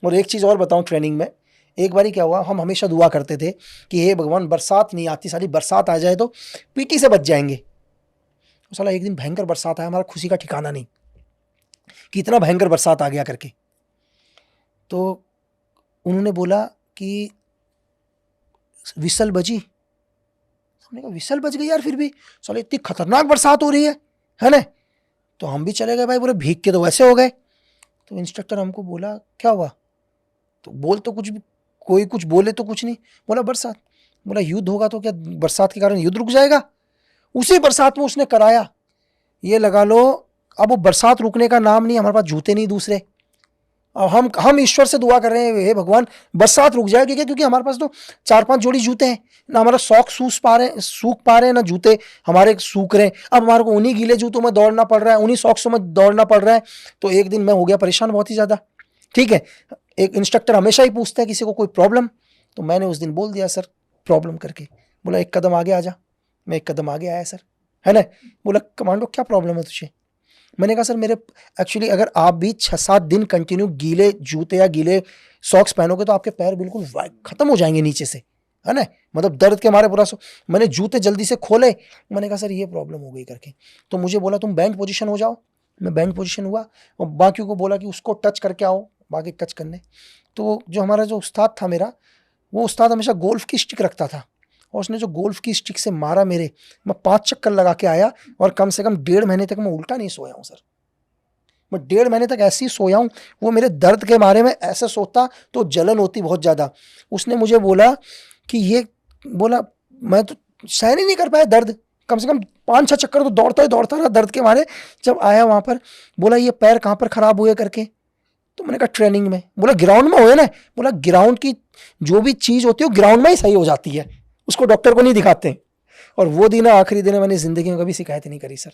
और एक चीज़ और बताऊं, ट्रेनिंग में एक बारी क्या हुआ, हम हमेशा दुआ करते थे कि हे भगवान बरसात नहीं आती, सारी बरसात आ जाए तो पीटी से बच जाएंगे। तो साला एक दिन भयंकर बरसात आया, हमारा खुशी का ठिकाना नहीं कि इतना भयंकर बरसात आ गया करके। तो उन्होंने बोला कि विसल बजी। हमने कहा विसल बज गई यार, फिर भी साला इतनी खतरनाक बरसात हो रही है ना। तो हम भी चले गए भाई, बोले भीग के तो वैसे हो गए। तो इंस्ट्रक्टर हमको बोला क्या हुआ, तो बोल तो कुछ भी, कोई कुछ बोले तो कुछ नहीं। बोला बरसात। बोला युद्ध होगा तो क्या बरसात के कारण युद्ध रुक जाएगा? उसी बरसात में उसने कराया, ये लगा लो। अब वो बरसात रुकने का नाम नहीं, हमारे पास जूते नहीं दूसरे। अब हम ईश्वर से दुआ कर रहे हैं, हे भगवान बरसात रुक जाए, क्योंकि हमारे पास तो 4-5 जोड़ी जूते हैं ना, हमारा शौक सूख पा रहे हैं ना जूते हमारे सूख रहे हैं। अब हमारे को उन्हीं गीले जूतों में दौड़ना पड़ रहा है, उन्हीं सॉक्सों में दौड़ना पड़ रहा है। तो एक दिन मैं हो गया परेशान बहुत ही ज्यादा। ठीक है, एक इंस्ट्रक्टर हमेशा ही पूछता है किसी को कोई प्रॉब्लम, तो मैंने उस दिन बोल दिया सर प्रॉब्लम करके। बोला एक कदम आगे आ जा। मैं एक कदम आगे आया सर, है ना। बोला कमांडो क्या प्रॉब्लम है तुझे? मैंने कहा सर मेरे एक्चुअली अगर आप भी 6-7 दिन कंटिन्यू गीले जूते या गीले सॉक्स पहनोगे तो आपके पैर बिल्कुल खत्म हो जाएंगे नीचे से, है ना। मतलब दर्द के मारे पूरा मैंने जूते जल्दी से खोले। मैंने कहा सर ये प्रॉब्लम हो गई करके। तो मुझे बोला तुम बैंड पोजीशन हो जाओ। मैं बैंड पोजीशन हुआ और बाकियों को बोला कि उसको टच करके आओ, बाकी टच करने। तो जो हमारा जो उस्ताद था मेरा, वो उस्ताद हमेशा गोल्फ की स्टिक रखता था, और उसने जो गोल्फ की स्टिक से मारा मेरे, मैं 5 चक्कर लगा के आया और कम से कम 1.5 महीने तक मैं उल्टा नहीं सोया हूँ सर। मैं 1.5 महीने तक ऐसे ही सोया हूँ। वो मेरे दर्द के मारे में ऐसे सोता तो जलन होती बहुत ज़्यादा। उसने मुझे बोला कि ये, बोला मैं तो सहन ही नहीं कर पाया दर्द, कम से कम 5-6 चक्कर तो दौड़ता रहा दर्द के मारे। जब आया वहाँ पर, बोला ये पैर कहाँ पर खराब हुए करके। तो मैंने कहा ट्रेनिंग में। बोला ग्राउंड में हुए ना। बोला ग्राउंड की जो भी चीज़ होती है वो ग्राउंड में ही सही हो जाती है, उसको डॉक्टर को नहीं दिखाते। और वो दिन आखिरी दिन मैंने ज़िंदगी में कभी शिकायत नहीं करी सर।